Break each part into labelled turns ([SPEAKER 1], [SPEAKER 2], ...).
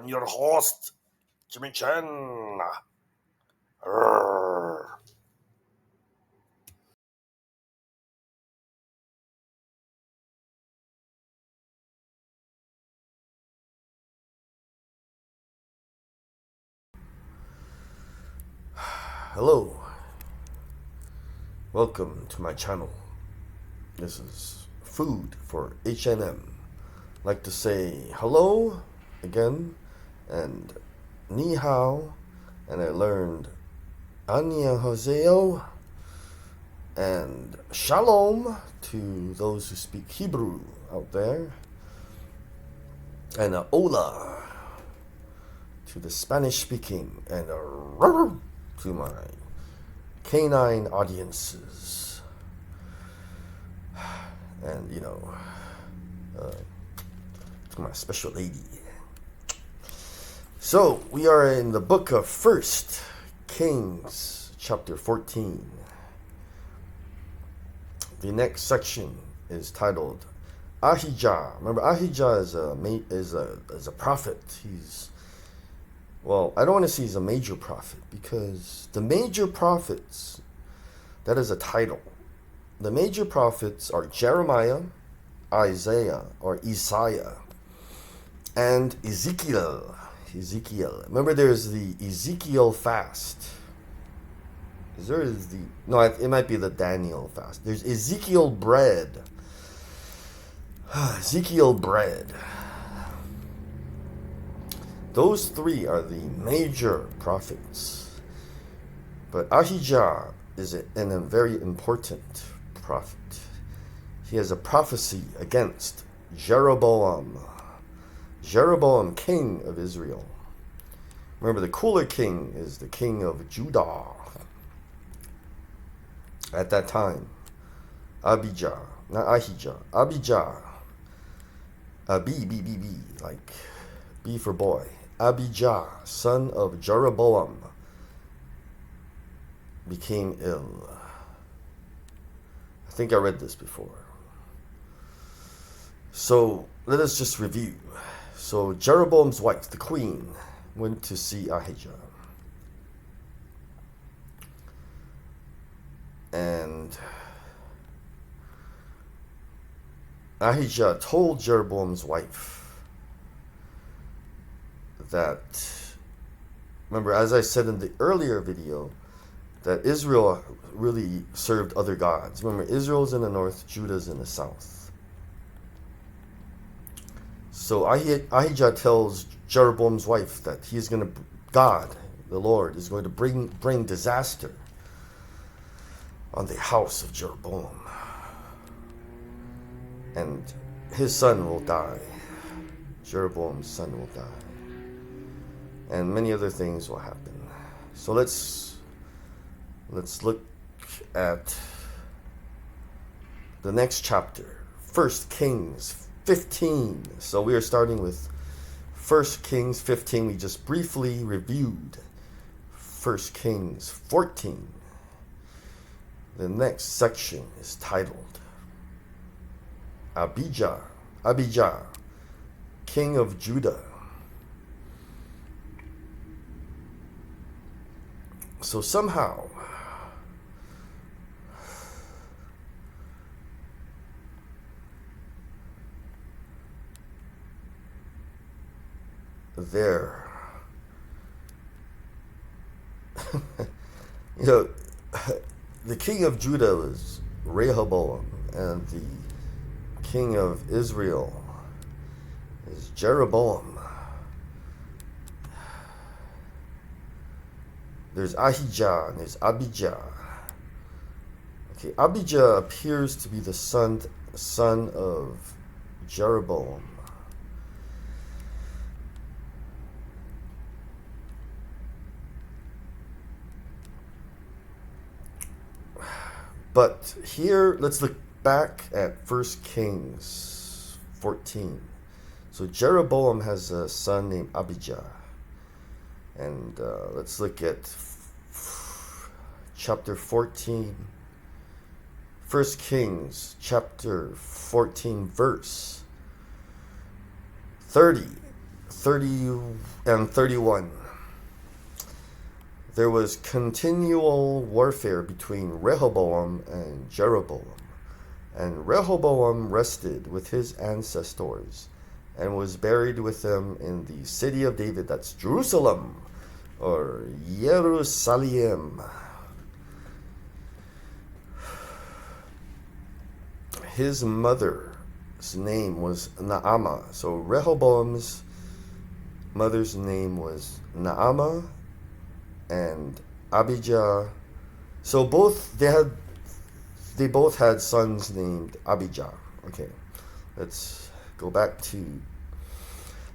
[SPEAKER 1] I'm your host, Jimmy Chen. Arrgh. Hello, welcome to my channel. This is food for HNM. Like to say hello again and ni hao, and I learned Anya Hosea and Shalom to those who speak Hebrew out there, and Ola to the Spanish speaking, and to my canine audiences, and to my special lady. So we are in the book of 1 Kings chapter 14. The next section is titled Abijah. Remember, Abijah is a prophet. I don't want to say he's a major prophet, because the major prophets, that is a title. The major prophets are Jeremiah, Isaiah, and Ezekiel. Remember, there's the Ezekiel fast. It might be the Daniel fast. There's Ezekiel bread. Ezekiel bread. Those three are the major prophets. But Abijah is a very important prophet. He has a prophecy against Jeroboam, king of Israel. Remember, the cooler king is the king of Judah. At that time, Abijah, not Ahijah, Abijah, like B for boy. Abijah, son of Jeroboam, became ill. I think I read this before. So let us just review. So Jeroboam's wife, the queen, went to see Abijah. And Abijah told Jeroboam's wife that, remember, as I said in the earlier video, that Israel really served other gods. Remember, Israel's in the north, Judah's in the south. So Abijah tells Jeroboam's wife that God, the Lord, is going to bring disaster on the house of Jeroboam, and his son will die. Jeroboam's son will die, and many other things will happen. So let's look at the next chapter, 1 Kings 15. So we are starting with 1 Kings 15. We just briefly reviewed 1 Kings 14. The next section is titled Abijah, king of Judah. So somehow there the king of Judah was Rehoboam, and the king of Israel is Jeroboam. There's Ahijah and there's Abijah. Okay, Abijah appears to be the son of Jeroboam. But here, let's look back at 1 Kings 14. So Jeroboam has a son named Abijah. And let's look at chapter 14. 1 Kings chapter 14, verse 30. 30 and 31. There was continual warfare between Rehoboam and Jeroboam. And Rehoboam rested with his ancestors and was buried with them in the city of David, that's Jerusalem, or Jerusalem. His mother's name was Naamah. So Rehoboam's mother's name was Naamah and Abijah. So they both had sons named Abijah. Okay, let's go back to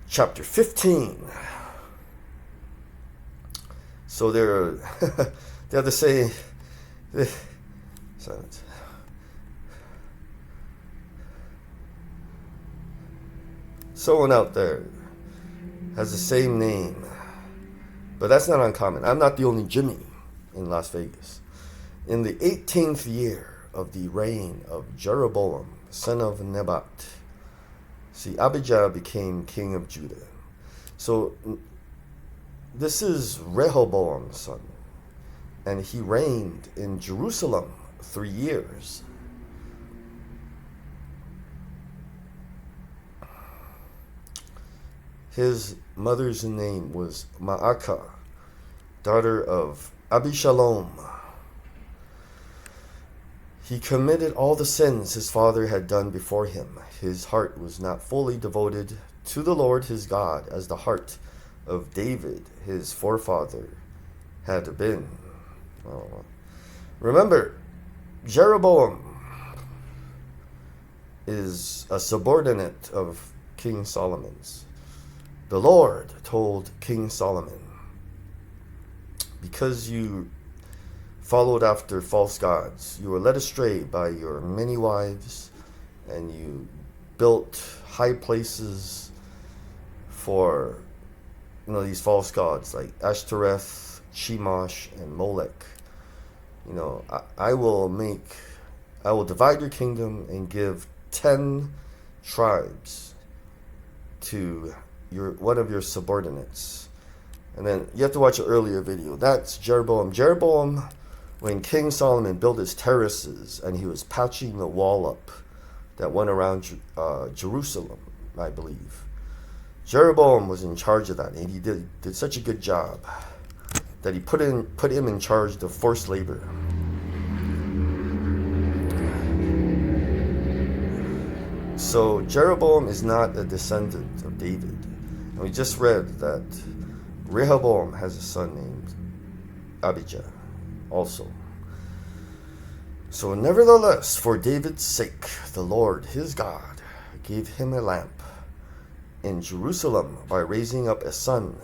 [SPEAKER 1] chapter 15. So they have to say silence. Someone out there has the same name, but that's not uncommon. I'm not the only Jimmy in Las Vegas. In the 18th year of the reign of Jeroboam, son of Nebat, see, Abijah became king of Judah. So this is Rehoboam's son, and he reigned in Jerusalem 3 years. His mother's name was Maacah, daughter of Abishalom. He committed all the sins his father had done before him. His heart was not fully devoted to the Lord his God as the heart of David, his forefather, had been. Oh. Remember, Jeroboam is a subordinate of King Solomon's. The Lord told King Solomon, because you followed after false gods, you were led astray by your many wives, and you built high places for these false gods like Ashtoreth, Chemosh, and Molech. I will divide your kingdom and give 10 tribes to one of your subordinates. And then you have to watch an earlier video. That's Jeroboam. Jeroboam, when King Solomon built his terraces and he was patching the wall up that went around Jerusalem, I believe. Jeroboam was in charge of that, and he did such a good job that he put him in charge of forced labor. So Jeroboam is not a descendant of David. And we just read that Rehoboam has a son named Abijah also. So nevertheless, for David's sake, the Lord his God gave him a lamp in Jerusalem by raising up a son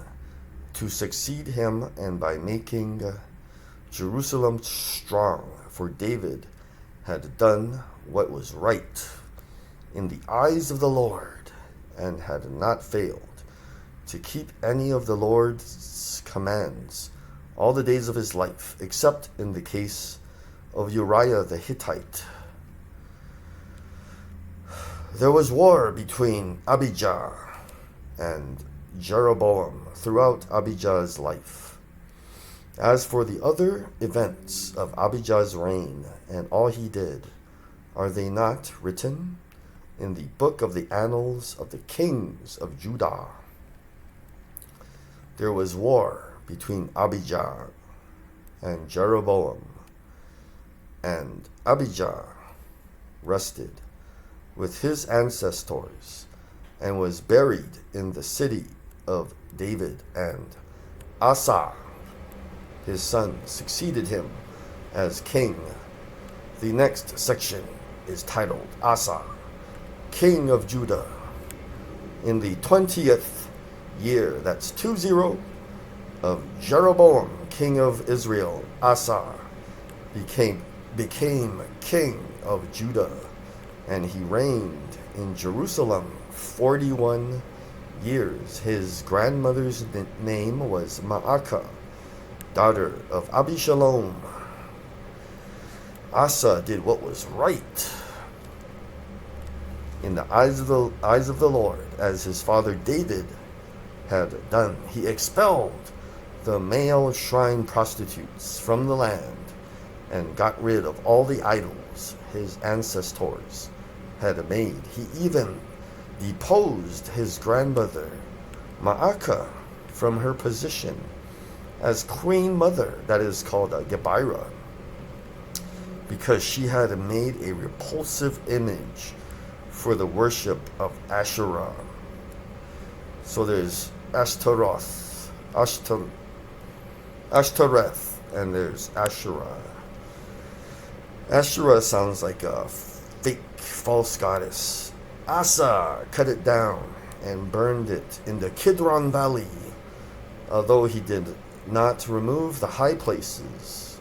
[SPEAKER 1] to succeed him and by making Jerusalem strong. For David had done what was right in the eyes of the Lord and had not failed to keep any of the Lord's commands all the days of his life, except in the case of Uriah the Hittite. There was war between Abijah and Jeroboam throughout Abijah's life. As for the other events of Abijah's reign and all he did, are they not written in the book of the annals of the kings of Judah? There was war between Abijah and Jeroboam, and Abijah rested with his ancestors and was buried in the city of David, and Asa, his son, succeeded him as king. The next section is titled Asa, king of Judah. In the 20th year, that's 20, of Jeroboam, king of Israel, Asa became king of Judah, and he reigned in Jerusalem 41 years. His grandmother's name was Maacah, daughter of Abishalom. Asa did what was right in the eyes of the Lord, as his father David had done. He expelled the male shrine prostitutes from the land and got rid of all the idols his ancestors had made. He even deposed his grandmother, Ma'akah, from her position as queen mother, that is called Gebira, because she had made a repulsive image for the worship of Asherah. So there's Ashtoreth, and there's Asherah. Asherah sounds like a fake false goddess. Asa cut it down and burned it in the Kidron Valley, although he did not remove the high places.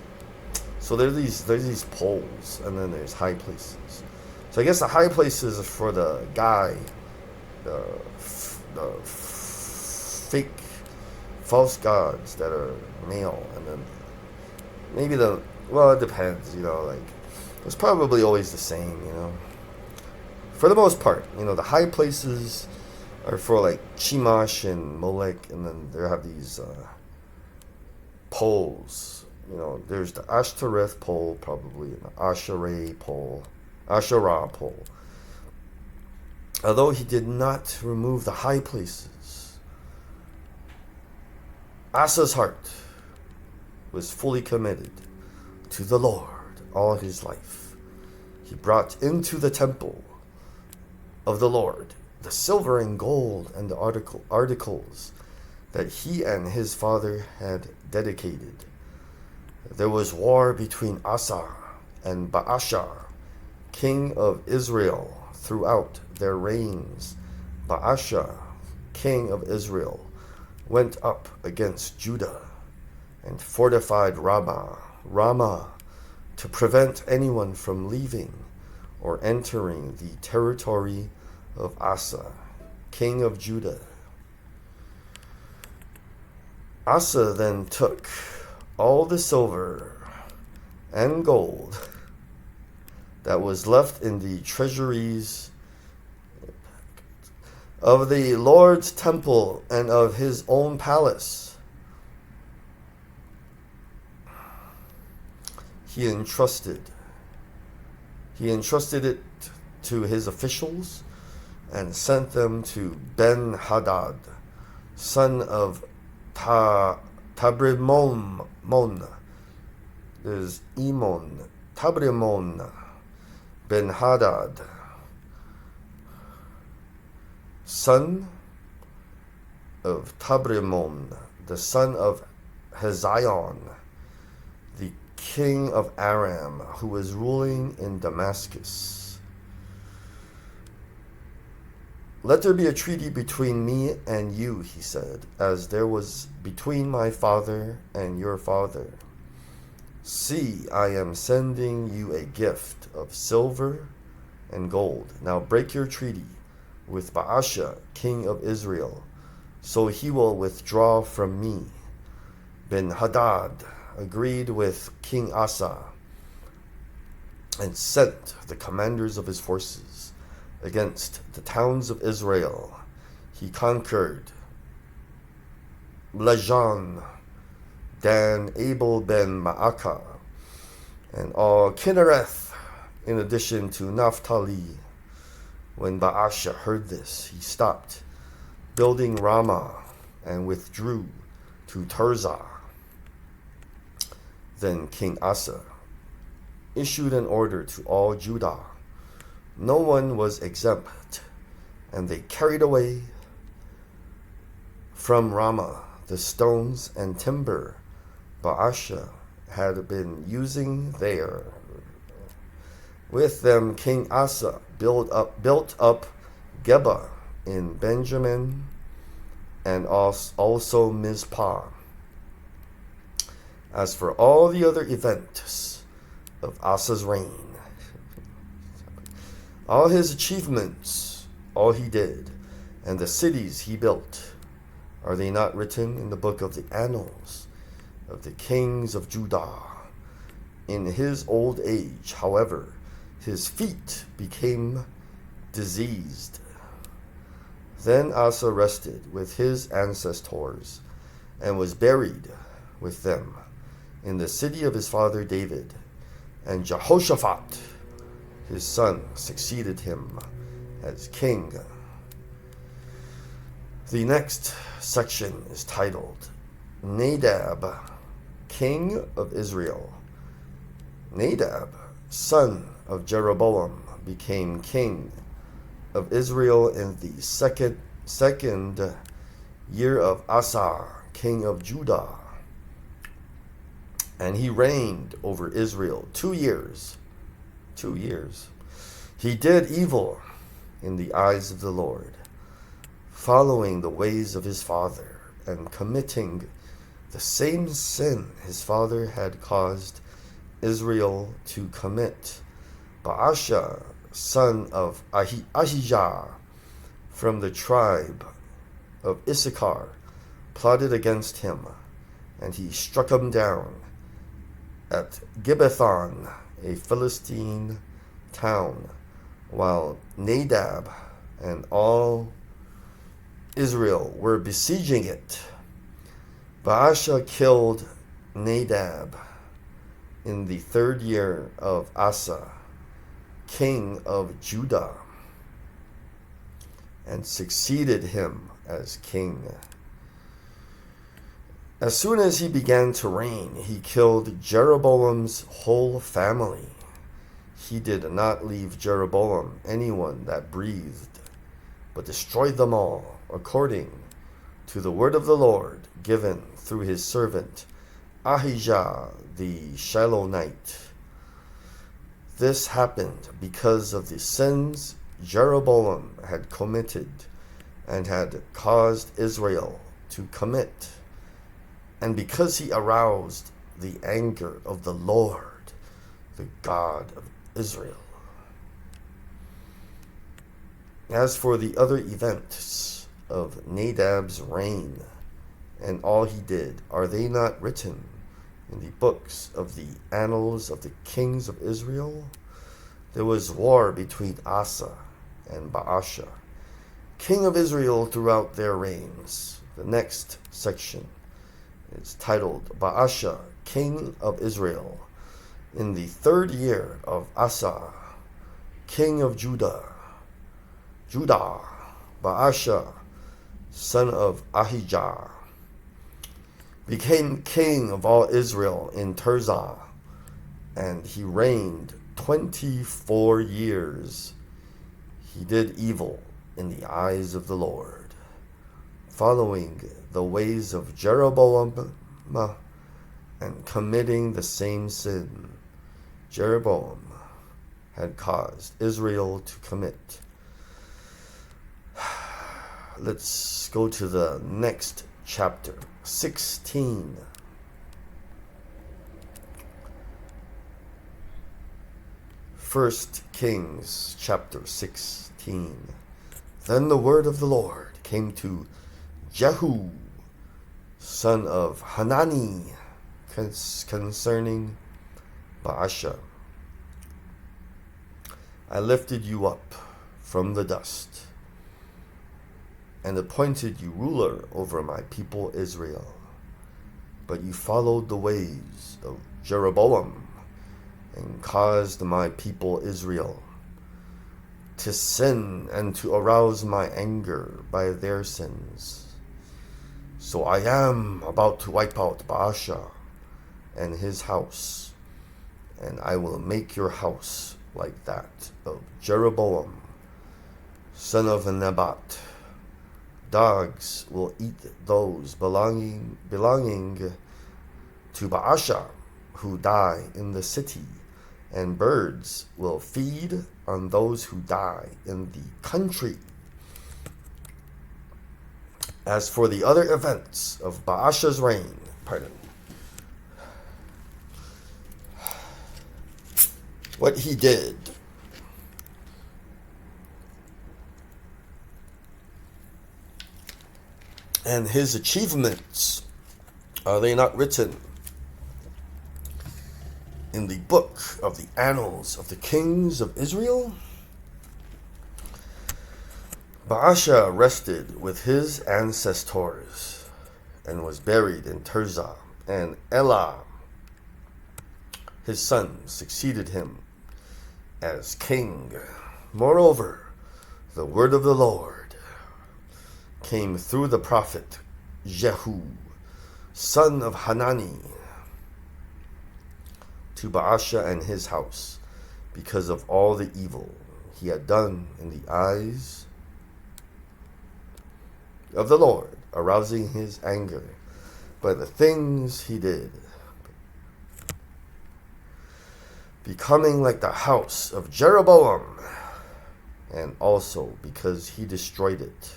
[SPEAKER 1] So there's these poles, and then there's high places. So I guess the high places are for the guy, the fake false gods that are male, and then maybe it depends, like it's probably always the same, for the most part. The high places are for like Chemosh and Molech, and then they have these poles. There's the Ashtoreth pole, probably, and the Asherah pole. Although he did not remove the high places, Asa's heart was fully committed to the Lord all his life. He brought into the temple of the Lord the silver and gold and the articles that he and his father had dedicated. There was war between Asa and Baasha, king of Israel, throughout their reigns. Baasha, king of Israel, went up against Judah and fortified Ramah, to prevent anyone from leaving or entering the territory of Asa, king of Judah. Asa then took all the silver and gold that was left in the treasuries of the Lord's temple and of his own palace. He entrusted it to his officials and sent them to Ben-Hadad, son of Tabrimon. There's Tabrimon, Ben-Hadad, son of Tabrimon, the son of Hezion, the king of Aram, who was ruling in Damascus. Let there be a treaty between me and you, he said, as there was between my father and your father. See, I am sending you a gift of silver and gold. Now break your treaty with Baasha, king of Israel, so he will withdraw from me. Ben-Hadad agreed with King Asa and sent the commanders of his forces against the towns of Israel. He conquered Lajan, Dan, Abel ben Ma'akah, and all Kinnereth, in addition to Naphtali. When Baasha heard this, he stopped building Ramah and withdrew to Tirzah. Then King Asa issued an order to all Judah. No one was exempt, and they carried away from Ramah the stones and timber Baasha had been using there. With them, King Asa built up Geba in Benjamin, and also Mizpah. As for all the other events of Asa's reign, all his achievements, all he did, and the cities he built, are they not written in the book of the annals of the kings of Judah? In his old age, however, his feet became diseased. Then Asa rested with his ancestors and was buried with them in the city of his father David. And Jehoshaphat, his son, succeeded him as king. The next section is titled Nadab, king of Israel. Nadab, son of Jeroboam, became king of Israel in the second year of Asa, king of Judah. And he reigned over Israel 2 years. 2 years. He did evil in the eyes of the Lord, following the ways of his father and committing the same sin his father had caused Israel to commit. Baasha, son of Abijah, from the tribe of Issachar, plotted against him, and he struck him down at Gibbethon, a Philistine town, while Nadab and all Israel were besieging it. Baasha killed Nadab in the 3rd year of Asa, king of Judah, and succeeded him as king. As soon as he began to reign, he killed Jeroboam's whole family. He did not leave Jeroboam anyone that breathed, but destroyed them all, according to the word of the Lord given through his servant Ahijah the Shilonite. This happened because of the sins Jeroboam had committed and had caused Israel to commit, and because he aroused the anger of the Lord, the God of Israel. As for the other events of Nadab's reign and all he did, are they not written in the books of the annals of the kings of Israel? There was war between Asa and Baasha, king of Israel, throughout their reigns. The next section is titled Baasha, king of Israel, in the 3rd year of Asa, king of Judah. Baasha, son of Ahijah, became king of all Israel in Tirzah, and he reigned 24 years. He did evil in the eyes of the Lord, following the ways of Jeroboam and committing the same sin Jeroboam had caused Israel to commit. Let's go to the next chapter, 16. First Kings chapter 16. Then the word of the Lord came to Jehu, son of Hanani, concerning Baasha. I lifted you up from the dust and appointed you ruler over my people Israel. But you followed the ways of Jeroboam and caused my people Israel to sin and to arouse my anger by their sins. So I am about to wipe out Baasha and his house, and I will make your house like that of Jeroboam, son of Nebat. Dogs will eat those belonging to Baasha who die in the city, and birds will feed on those who die in the country. As for the other events of Baasha's reign, what he did, and his achievements, are they not written in the book of the annals of the kings of Israel? Baasha rested with his ancestors and was buried in Tirzah, and Elah, his son, succeeded him as king. Moreover, the word of the Lord came through the prophet Jehu, son of Hanani, to Baasha and his house, because of all the evil he had done in the eyes of the Lord, arousing his anger by the things he did, becoming like the house of Jeroboam, and also because he destroyed it.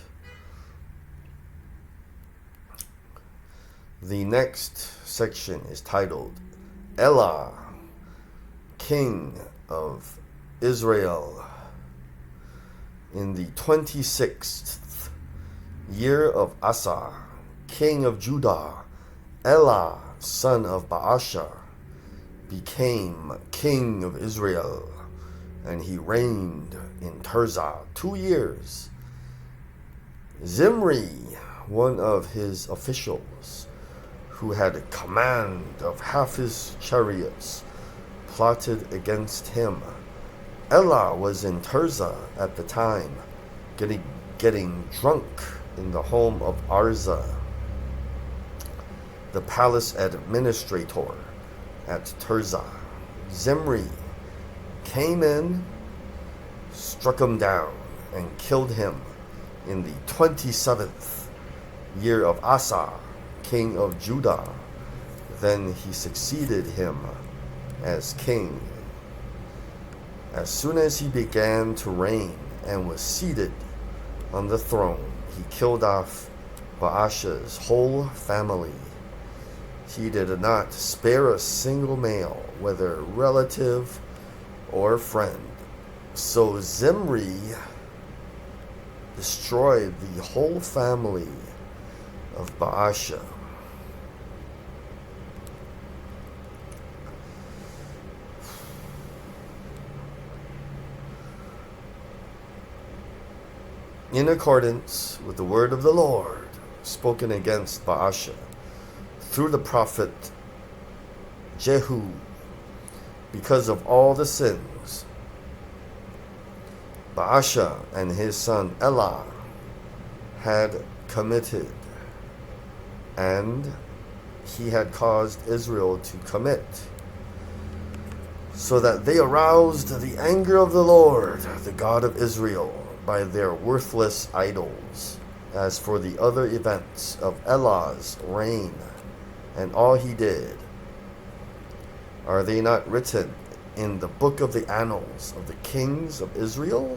[SPEAKER 1] The next section is titled Elah, King of Israel. In the 26th year of Asa, king of Judah, Elah, son of Baasha, became king of Israel, and he reigned in Tirzah 2 years. Zimri, one of his officials, who had command of half his chariots, plotted against him. Elah was in Tirzah at the time, getting drunk in the home of Arza, the palace administrator at Tirzah. Zimri came in, struck him down, and killed him in the 27th year of Asa, king of Judah. Then he succeeded him as king. As soon as he began to reign and was seated on the throne, he killed off Baasha's whole family. He did not spare a single male, whether relative or friend. So Zimri destroyed the whole family of Baasha. In accordance with the word of the Lord spoken against Baasha through the prophet Jehu, because of all the sins Baasha and his son Elah had committed, and he had caused Israel to commit, so that they aroused the anger of the Lord, the God of Israel, by their worthless idols. As for the other events of Elah's reign and all he did, are they not written in the book of the annals of the kings of Israel?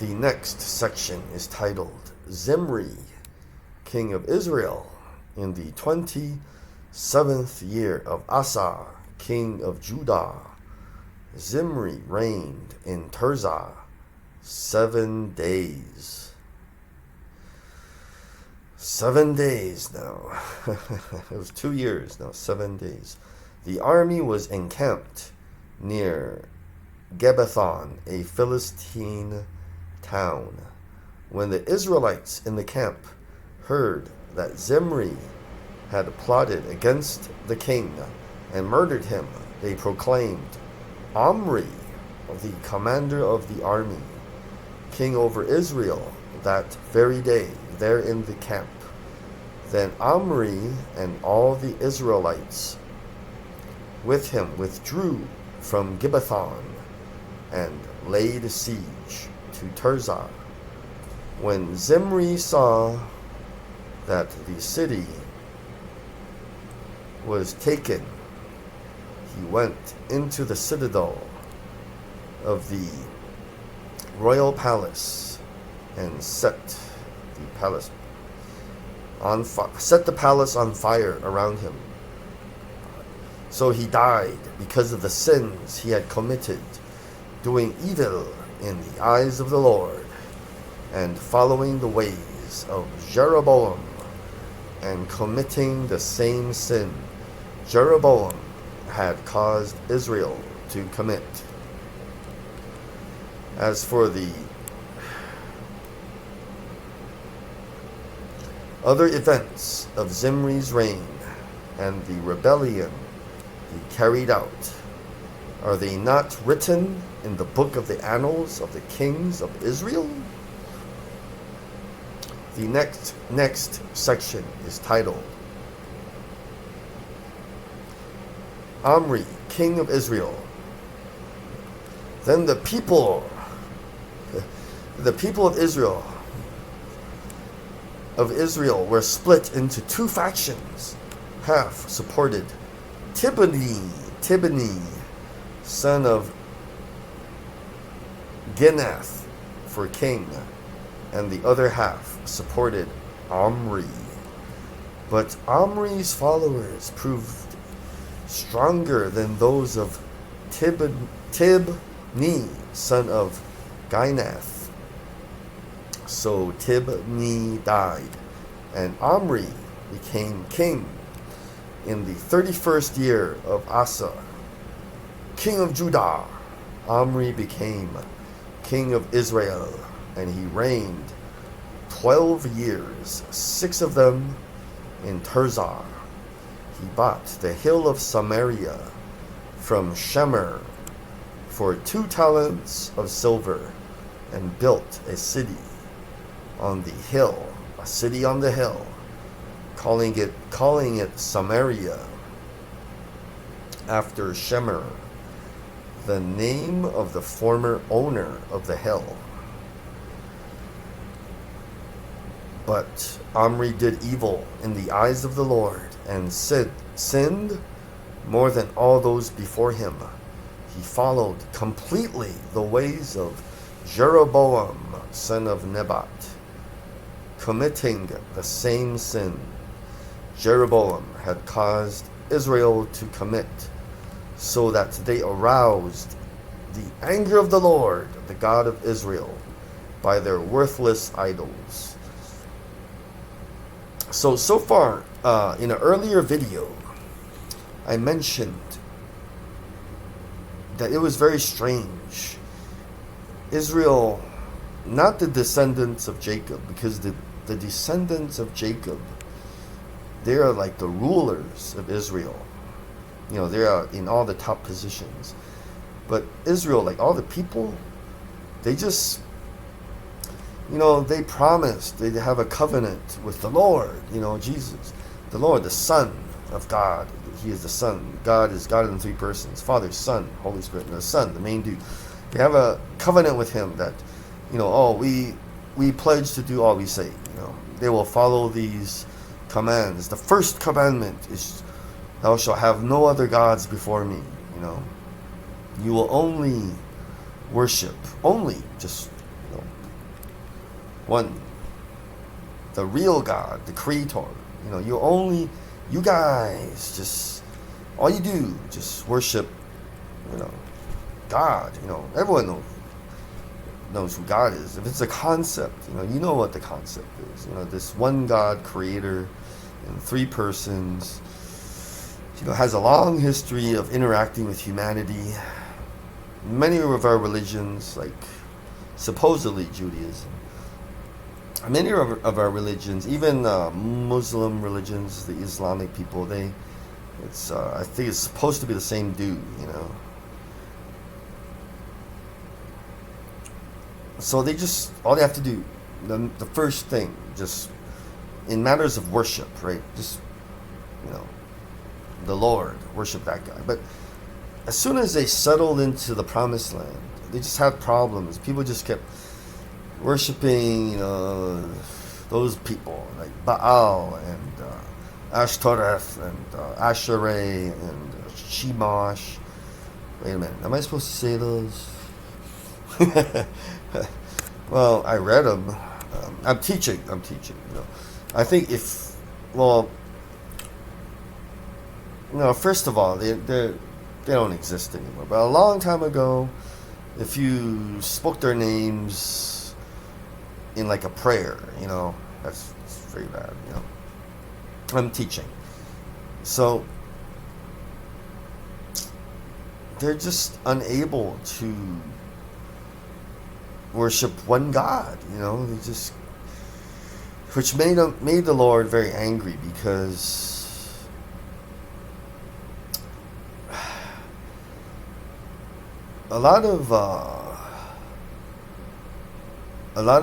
[SPEAKER 1] The next section is titled Zimri, king of Israel. In the 27th year of Asa, king of Judah, Zimri reigned in Tirzah 7 days. 7 days now. It was 2 years now, 7 days. The army was encamped near Gibbethon, a Philistine town. When the Israelites in the camp heard that Zimri had plotted against the king and murdered him, they proclaimed Omri, the commander of the army, king over Israel, that very day there in the camp. Then Omri and all the Israelites with him withdrew from Gibbethon and laid siege to Tirzah. When Zimri saw that the city was taken, he went into the citadel of the royal palace and set the palace on fire around him. So he died because of the sins he had committed, doing evil in the eyes of the Lord, and following the ways of Jeroboam, and committing the same sin Jeroboam had caused Israel to commit. As for the Other events of Zimri's reign and the rebellion he carried out, are they not written in the book of the annals of the kings of Israel? The next section is titled Omri, king of Israel. Then the people of Israel were split into two factions. Half supported Tibni, son of Ginath, for king, and the other half supported Omri. But Omri's followers proved stronger than those of Tibni, son of Ginath. So Tibni died, and Omri became king in the 31st year of Asa, king of Judah. Omri became king of Israel, and he reigned 12 years, 6 of them in Tirzah. He bought the hill of Samaria from Shemer for 2 talents of silver, and built a city on the hill, calling it Samaria, after Shemer, the name of the former owner of the hill. But Omri did evil in the eyes of the Lord, and sinned more than all those before him. He followed completely the ways of Jeroboam, son of Nebat, committing the same sin Jeroboam had caused Israel to commit, so that they aroused the anger of the Lord, the God of Israel, by their worthless idols. So far, in an earlier video, I mentioned that it was very strange. Israel, not the descendants of Jacob, because the descendants of Jacob, they are like the rulers of Israel. You know, they are in all the top positions. But Israel, like all the people, they just, you know, they promised they have a covenant with the Lord, you know, Jesus, the Lord, the Son of God. He is the Son. God is God in 3 persons: Father, Son, Holy Spirit. And the Son, the main dude. They have a covenant with him that, you know, we pledge to do all we say. You know, they will follow these commands. The first commandment is, thou shalt have no other gods before me. You know, you will only worship, just, you know, one, the real God, the Creator. You know, you guys just, all you do, just worship, you know, God. You know, everyone knows who God is. If it's a concept, you know what the concept is. You know, this one God, Creator, in 3 persons, you know, has a long history of interacting with humanity. Many of our religions, like supposedly Judaism, many of our religions, even Muslim religions, the Islamic people, I think it's supposed to be the same dude, you know. So they just, all they have to do, the first thing, just in matters of worship, right? Just, you know, the Lord, worship that guy. But as soon as they settled into the promised land, they just had problems. People just kept worshiping, you know, those people like Baal and Ashtoreth and Asherah and Shemash. Wait a minute, am I supposed to say those? Well, I read them. I'm teaching. You know, I think first of all, they don't exist anymore. But a long time ago, if you spoke their names in like a prayer, you know, that's very bad. You know, I'm teaching, so they're just unable to worship one God. You know, they just, which made the Lord very angry, because a lot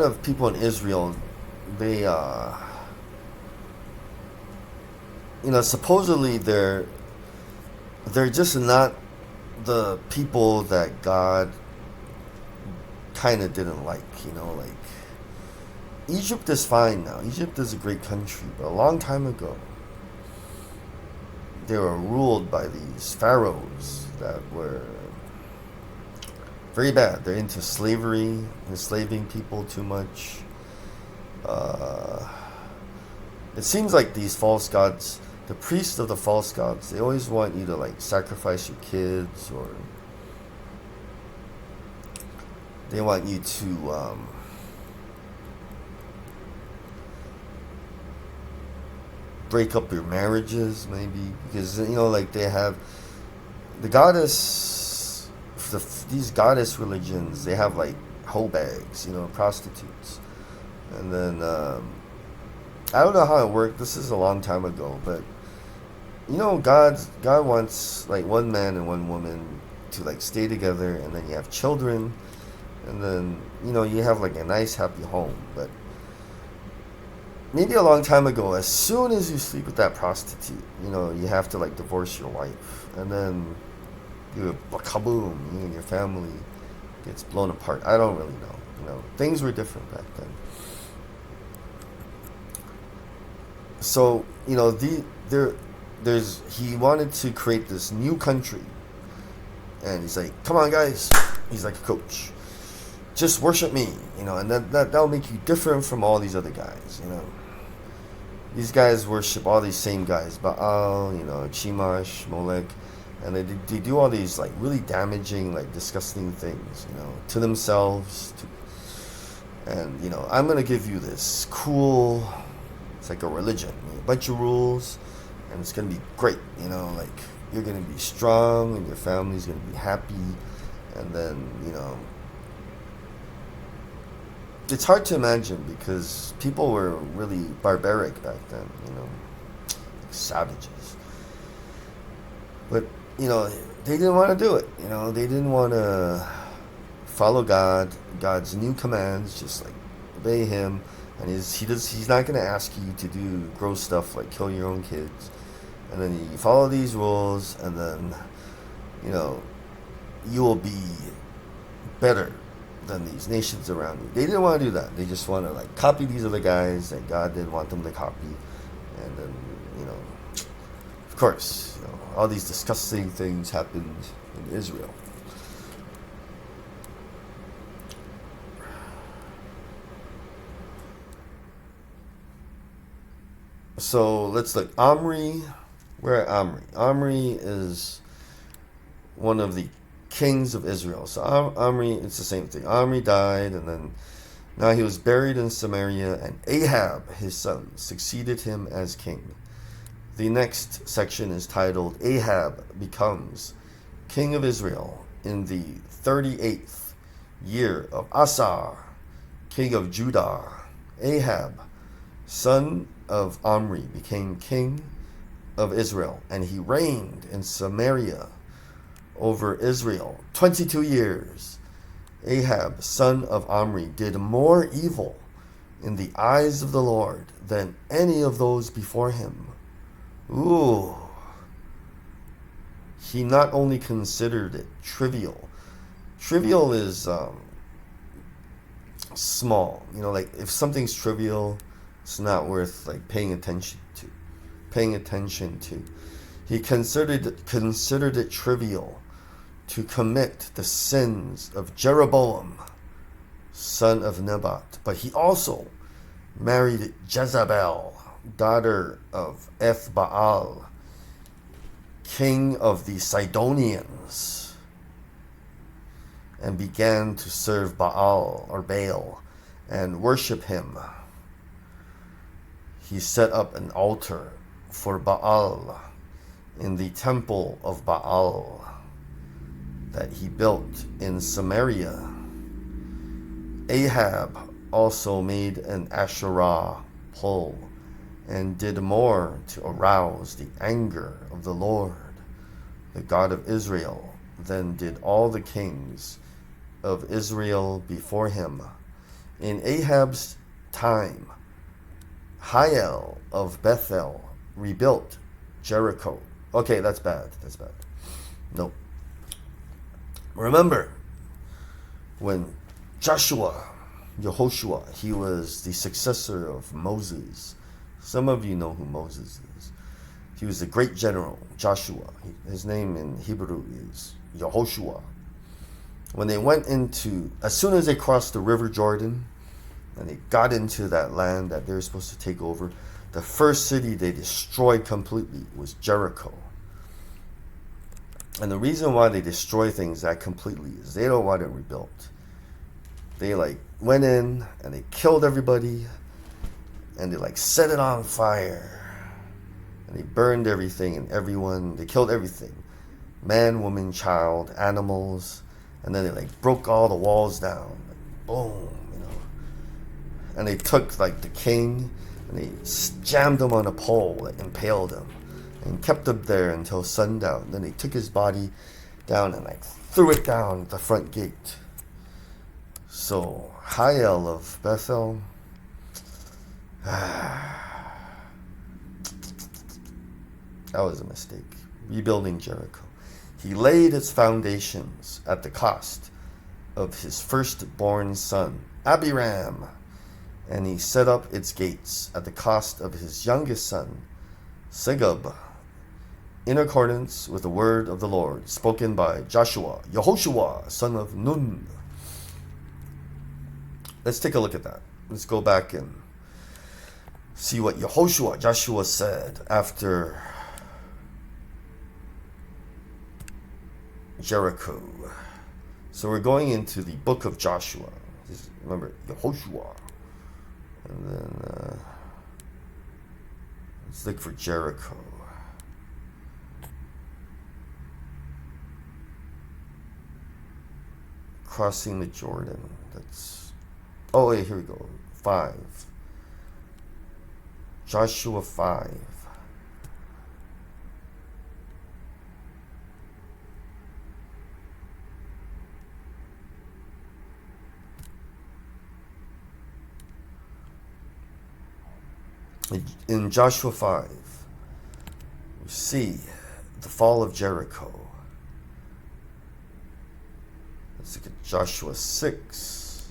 [SPEAKER 1] of people in Israel, they supposedly they're just not the people that God kind of didn't like. Like, Egypt is fine now. Egypt is a great country, but a long time ago, they were ruled by these pharaohs that were very bad. They're into slavery, enslaving people too much. It seems like these false gods, the priests of the false gods, they always want you to like sacrifice your kids, or they want you to break up your marriages, maybe, because like they have the goddess, these goddess religions, they have like hoe bags, prostitutes, and then I don't know how it worked. This is a long time ago, but God wants like one man and one woman to like stay together, and then you have children, and then you have like a nice happy home. But maybe a long time ago, as soon as you sleep with that prostitute, you have to like divorce your wife, and then kaboom, your family gets blown apart. I don't really know. Things were different back then. So he wanted to create this new country, and he's like, "Come on, guys," he's like a coach, "just worship me," and that'll make you different from all these other guys. These guys worship all these same guys, Baal, Chemosh, Molech, and they do all these like really damaging, like disgusting things, to themselves. And I'm gonna give you this cool. It's like a religion, a bunch of rules, and it's gonna be great. Like you're gonna be strong, and your family's gonna be happy, and then it's hard to imagine, because people were really barbaric back then, savages. But they didn't want to do it. They didn't want to follow God's new commands, just like obey Him. And he's not going to ask you to do gross stuff like kill your own kids. And then you follow these rules, and then you will be better than these nations around you. They didn't want to do that. They just want to like copy these other guys that God didn't want them to copy. And then of course, all these disgusting things happened in Israel. So let's look. Omri, we're at Omri. Omri is one of the kings of Israel. So Omri, it's the same thing. Omri died, and then now he was buried in Samaria, and Ahab, his son, succeeded him as king. The next section is titled Ahab becomes king of Israel in the 38th year of Asa, king of Judah. Ahab, son of Omri, became king of Israel, and he reigned in Samaria over Israel 22 years. Ahab, son of Omri, did more evil in the eyes of the Lord than any of those before him. Ooh. He not only considered it trivial. Trivial is small. Like if something's trivial, it's not worth like paying attention to. He considered it trivial to commit the sins of Jeroboam, son of Nebat. But he also married Jezebel, daughter of Ethbaal, king of the Sidonians, and began to serve Baal and worship him. He set up an altar for Baal in the temple of Baal that he built in Samaria. Ahab also made an Asherah pull, and did more to arouse the anger of the Lord, the God of Israel, than did all the kings of Israel before him. In Ahab's time, Hiel of Bethel rebuilt Jericho. Okay, that's bad. Nope. Remember, when Yehoshua, he was the successor of Moses. Some of you know who Moses is. He was a great general, Joshua. His name in Hebrew is Yehoshua. When they went as soon as they crossed the river Jordan, and they got into that land that they were supposed to take over, the first city they destroyed completely was Jericho. And the reason why they destroy things that completely is they don't want it rebuilt. They went in and they killed everybody, and they set it on fire, and they burned everything and everyone. They killed everything, man, woman, child, animals, and then they broke all the walls down, boom, and they took the king and they jammed him on a pole that impaled him and kept him there until sundown. Then they took his body down and threw it down the front gate. So Hiel of Bethel, that was a mistake. Rebuilding Jericho. He laid its foundations at the cost of his firstborn son, Abiram, and he set up its gates at the cost of his youngest son, Segub, in accordance with the word of the Lord, spoken by Yehoshua, son of Nun. Let's take a look at that. Let's go back and see what Joshua said after Jericho. So we're going into the book of Joshua. Remember, Yehoshua. And then let's look for Jericho. Crossing the Jordan. Oh wait, here we go. 5. Joshua 5. In Joshua 5, we see the fall of Jericho. Let's look at Joshua 6.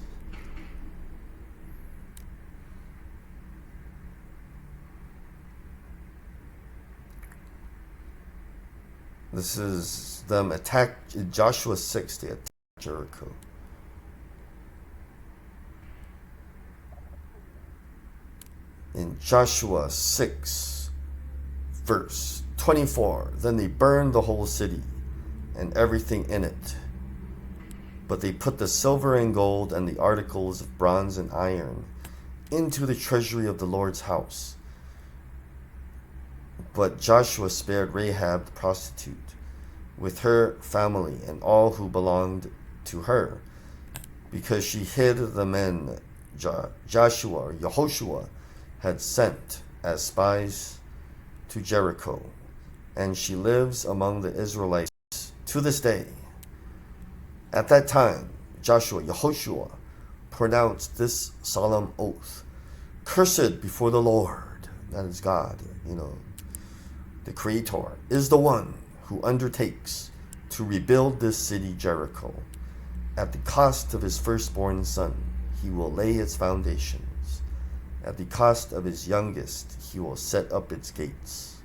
[SPEAKER 1] This is them in Joshua 6, they attack Jericho. In Joshua 6, verse 24, then they burned the whole city and everything in it. But they put the silver and gold and the articles of bronze and iron into the treasury of the Lord's house. But Joshua spared Rahab the prostitute with her family and all who belonged to her, because she hid the men Yehoshua had sent as spies to Jericho, and she lives among the Israelites to this day. At that time, Yehoshua pronounced this solemn oath: "Cursed before the Lord," that is God, the Creator, "is the one who undertakes to rebuild this city Jericho. At the cost of his firstborn son, he will lay its foundations. At the cost of his youngest, he will set up its gates."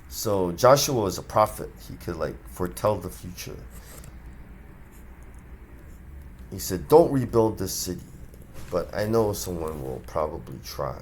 [SPEAKER 1] So Joshua was a prophet. He could foretell the future. He said, don't rebuild this city, but I know someone will probably try.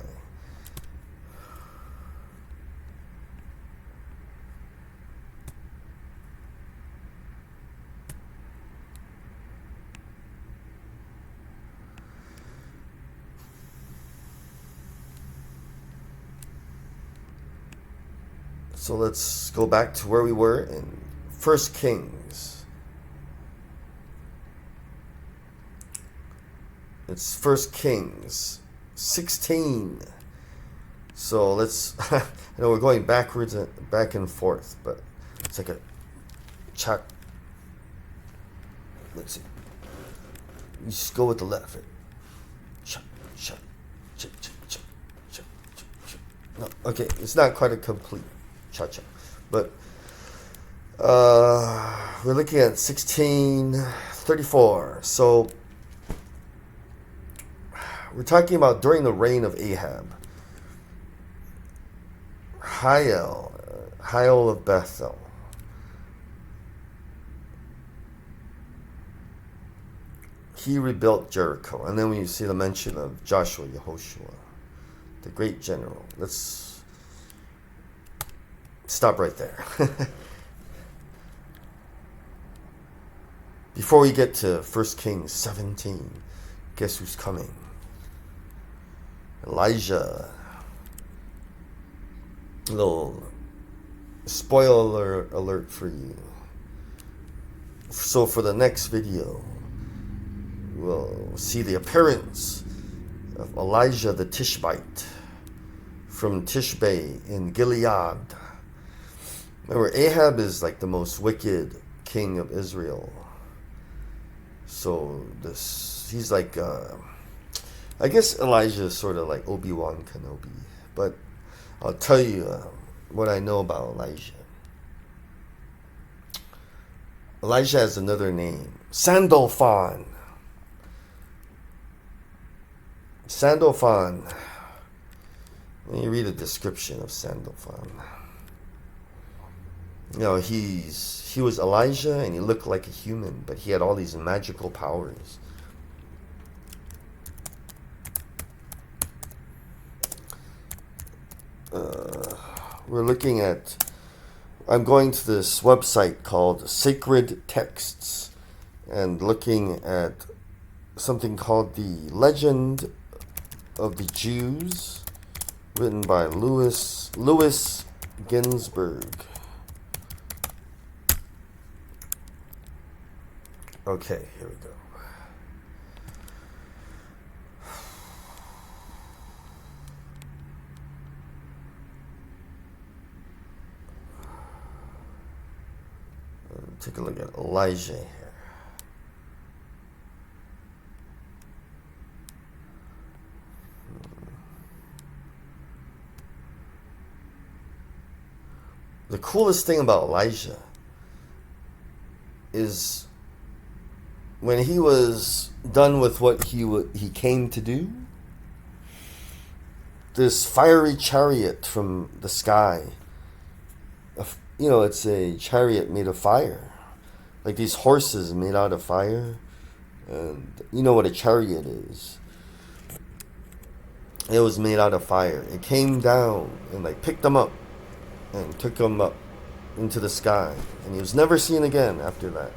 [SPEAKER 1] So let's go back to where we were in 1 Kings. It's 1 Kings 16. So let's, I know we're going backwards and back and forth, but it's like a chat. Let's see. You just go with the left. Chop, chop, chop, chop, chop, chop, chop, chop. No, okay, it's not quite a complete cha-cha, but we're looking at 1634. So we're talking about during the reign of Ahab. Hiel of Bethel. He rebuilt Jericho. And then when you see the mention of Joshua, Yehoshua, the great general. Let's stop right there. Before we get to 1 Kings 17, guess who's coming? Elijah. A little spoiler alert for you. So for the next video, we'll see the appearance of Elijah the Tishbite from Tishbe in Gilead. Remember, Ahab is like the most wicked king of Israel. So he's like, I guess Elijah is sort of like Obi-Wan Kenobi. But I'll tell you what I know about Elijah. Elijah has another name, Sandalphon. Sandalphon. Let me read a description of Sandalphon. You know, he was Elijah and he looked like a human, but he had all these magical powers. We're looking at, I'm going to this website called Sacred Texts and looking at something called The Legend of the Jews, written by Louis Ginsburg. Okay, here we go. Take a look at Elijah here. The coolest thing about Elijah is when he was done with what he came to do, this fiery chariot from the sky, you know, it's a chariot made of fire, like these horses made out of fire, and you know what a chariot is. It was made out of fire. It came down and like picked them up and took him up into the sky, and he was never seen again after that.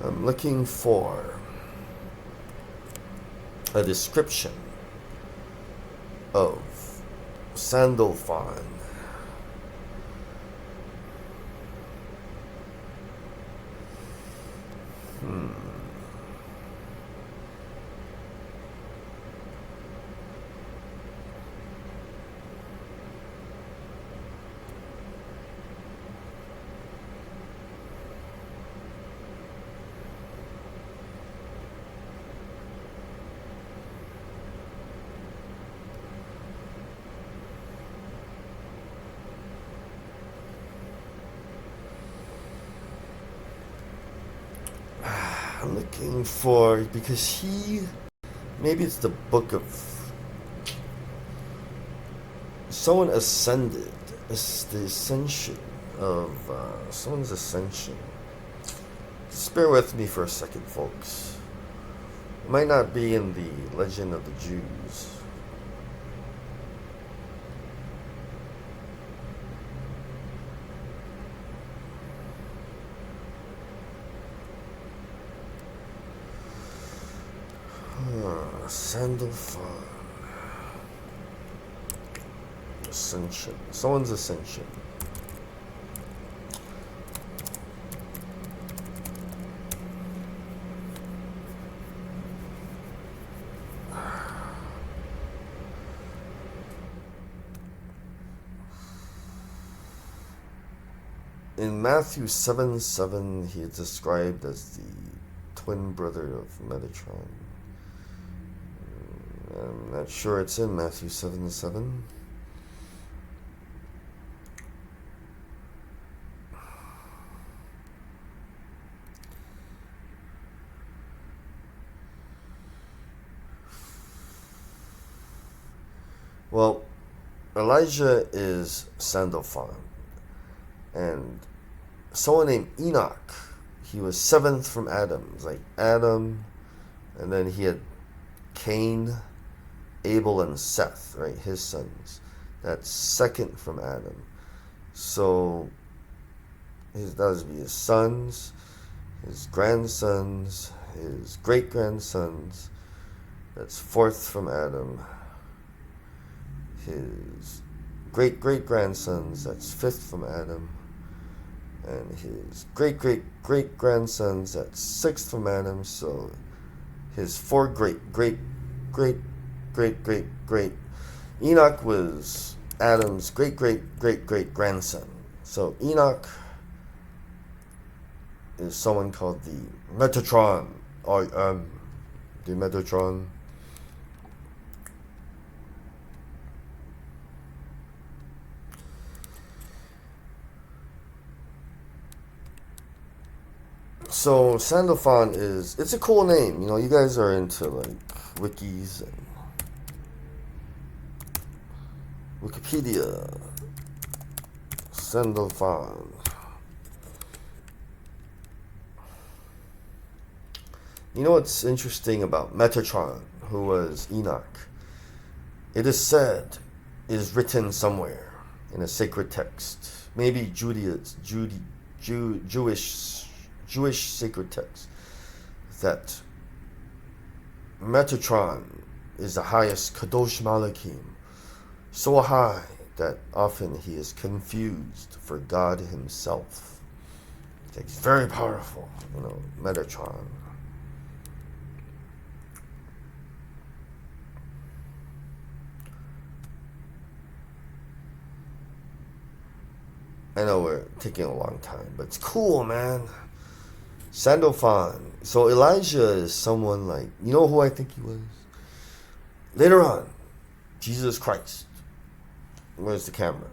[SPEAKER 1] I'm looking for a description of Sandalphon. I'm looking for, because maybe it's the book of, someone ascended. It's the ascension of, someone's ascension. Just bear with me for a second, folks. It might not be in the Legend of the Jews. Sandalphon. ascension. Someone's ascension. In Matthew 7:7, he is described as the twin brother of Metatron. I'm not sure it's in Matthew 7:7. Well, Elijah is Sandalphon. And someone named Enoch, he was seventh from Adam. It's like Adam, and then he had Cain, Abel, and Seth, right? His sons. That's second from Adam. So that would be his sons, his grandsons, his great-grandsons. That's fourth from Adam. His great-great-grandsons, that's fifth from Adam. And his great-great-great-grandsons, that's sixth from Adam. So his four great-great-great-great-great-great. Enoch was Adam's great-great-great-great-grandson. So Enoch is someone called the Metatron, or the Metatron. So Sandalphon it's a cool name. You know, you guys are into like wikis and Wikipedia. Sandalphon. You know what's interesting about Metatron, who was Enoch? It is said, it is written somewhere in a sacred text, maybe Jewish sacred text, that Metatron is the highest Kadosh Malachim, so high that often he is confused for God himself. It's very powerful, you know, Metatron. I know we're taking a long time, but it's cool, man. Sandalphon. So Elijah is someone like, you know who I think he was? Later on, Jesus Christ. Where's the camera?